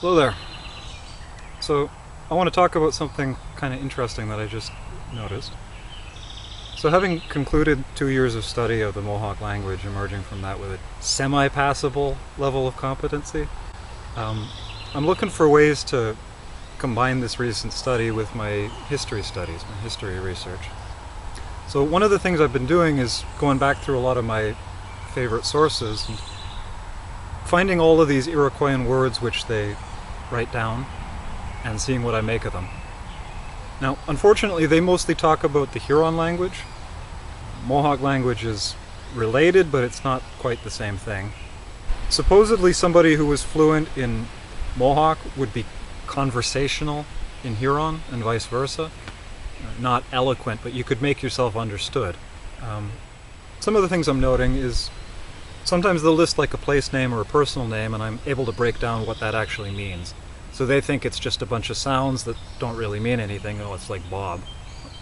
Hello there. So I want to talk about something kind of interesting that I just noticed. So having concluded 2 years of study of the Mohawk language, emerging from that with a semi-passable level of competency, I'm looking for ways to combine this recent study with my history studies, my history research. So one of the things I've been doing is going back through a lot of my favorite sources and finding all of these Iroquoian words which they write down and seeing what I make of them. Now, unfortunately, they mostly talk about the Huron language. Mohawk language is related, but it's not quite the same thing. Supposedly, somebody who was fluent in Mohawk would be conversational in Huron and vice versa. Not eloquent, but you could make yourself understood. Some of the things I'm noting is sometimes they'll list like a place name or a personal name, and I'm able to break down what that actually means. So they think it's just a bunch of sounds that don't really mean anything. Oh, it's like Bob.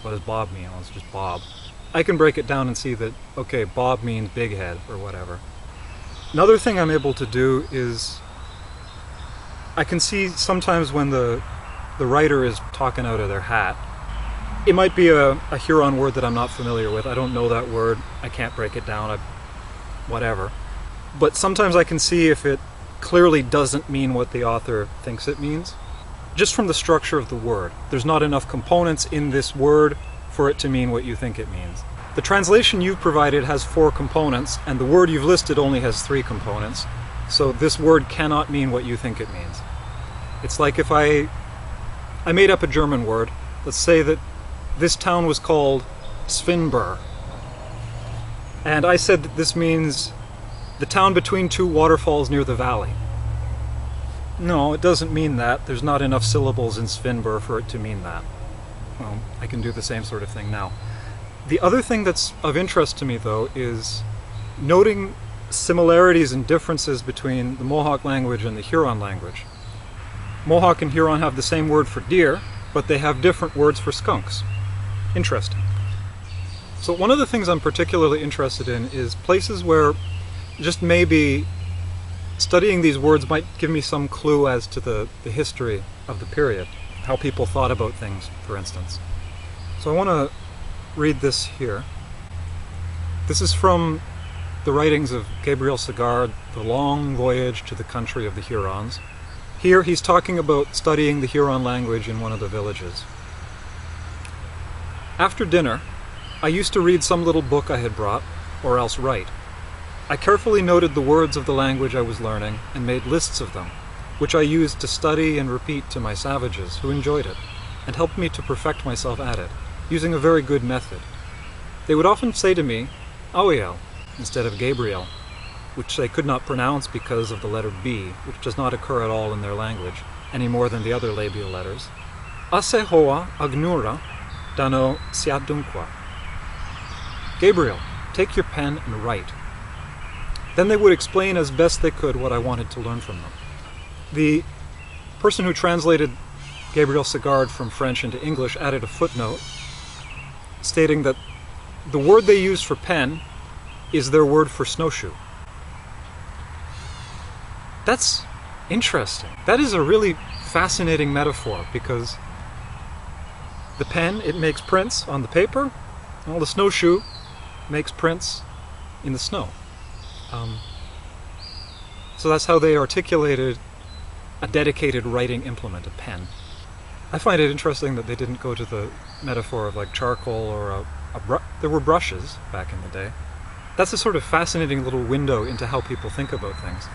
What does Bob mean? Oh, it's just Bob. I can break it down and see that, okay, Bob means big head or whatever. Another thing I'm able to do is I can see sometimes when the writer is talking out of their hat. It might be a Huron word that I'm not familiar with. I don't know that word. I can't break it down. Whatever. But sometimes I can see if it clearly doesn't mean what the author thinks it means. Just from the structure of the word. There's not enough components in this word for it to mean what you think it means. The translation you've provided has 4 components, and the word you've listed only has 3 components. So this word cannot mean what you think it means. It's like if I made up a German word. Let's say that this town was called Svinbur. And I said that this means the town between 2 waterfalls near the valley. No, it doesn't mean that. There's not enough syllables in Svinbur for it to mean that. Well, I can do the same sort of thing now. The other thing that's of interest to me, though, is noting similarities and differences between the Mohawk language and the Huron language. Mohawk and Huron have the same word for deer, but they have different words for skunks. Interesting. So one of the things I'm particularly interested in is places where just maybe studying these words might give me some clue as to the history of the period, how people thought about things, for instance. So I want to read this here. This is from the writings of Gabriel Sagard, The Long Voyage to the Country of the Hurons. Here he's talking about studying the Huron language in one of the villages. After dinner, I used to read some little book I had brought, or else write. I carefully noted the words of the language I was learning and made lists of them, which I used to study and repeat to my savages, who enjoyed it, and helped me to perfect myself at it, using a very good method. They would often say to me, Awiel, instead of Gabriel, which they could not pronounce because of the letter B, which does not occur at all in their language, any more than the other labial letters. Ase hoa agnura dano siadunqua. Gabriel, take your pen and write. Then they would explain as best they could what I wanted to learn from them. The person who translated Gabriel Sagard from French into English added a footnote stating that the word they use for pen is their word for snowshoe. That's interesting. That is a really fascinating metaphor because the pen, it makes prints on the paper, while the snowshoe makes prints in the snow. So that's how they articulated a dedicated writing implement, a pen. I find it interesting that they didn't go to the metaphor of like charcoal or there were brushes back in the day. That's a sort of fascinating little window into how people think about things.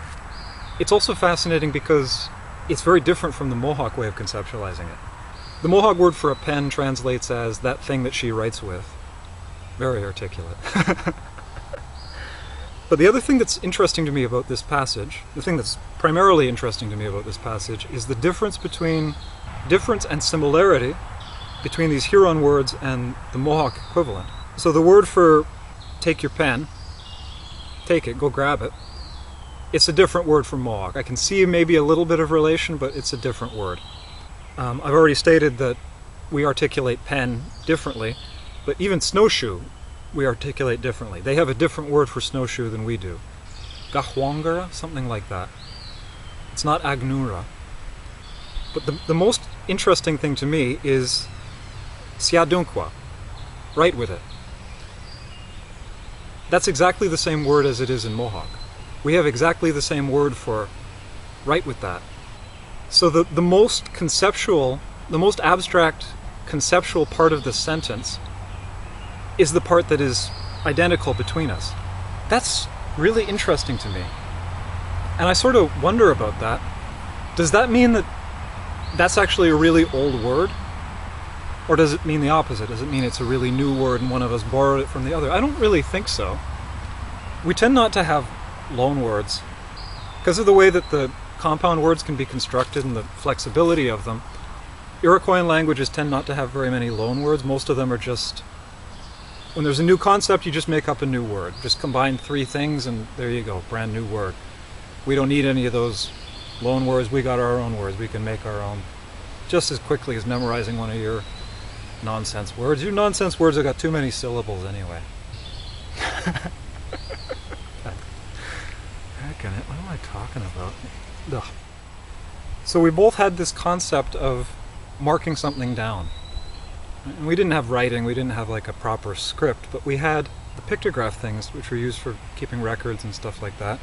It's also fascinating because it's very different from the Mohawk way of conceptualizing it. The Mohawk word for a pen translates as that thing that she writes with. Very articulate. But the other thing that's interesting to me about this passage, the thing that's primarily interesting to me about this passage, is the difference and similarity between these Huron words and the Mohawk equivalent. So the word for take your pen, take it, go grab it, it's a different word from Mohawk. I can see maybe a little bit of relation, but it's a different word. I've already stated that we articulate pen differently, but even snowshoe we articulate differently. They have a different word for snowshoe than we do. Gahwangara, something like that. It's not Agnura. But the most interesting thing to me is siadunkwa, write with it. That's exactly the same word as it is in Mohawk. We have exactly the same word for write with that. So the most conceptual, the most abstract conceptual part of the sentence is the part that is identical between us. That's really interesting to me. And I sort of wonder about that. Does that mean that that's actually a really old word? Or does it mean the opposite? Does it mean it's a really new word and one of us borrowed it from the other? I don't really think so. We tend not to have loan words. Because of the way that the compound words can be constructed and the flexibility of them, Iroquoian languages tend not to have very many loan words. Most of them are just, when there's a new concept, you just make up a new word. Just combine three things and there you go, brand new word. We don't need any of those loan words. We got our own words. We can make our own just as quickly as memorizing one of your nonsense words. Your nonsense words have got too many syllables anyway. What am I talking about? Ugh. So we both had this concept of marking something down. And we didn't have writing, we didn't have like a proper script, but we had the pictograph things which were used for keeping records and stuff like that.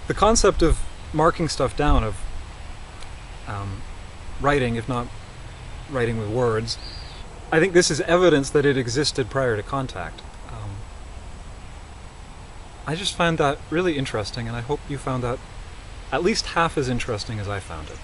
The concept of marking stuff down, of writing, if not writing with words, I think this is evidence that it existed prior to contact. I just find that really interesting, and I hope you found that at least half as interesting as I found it.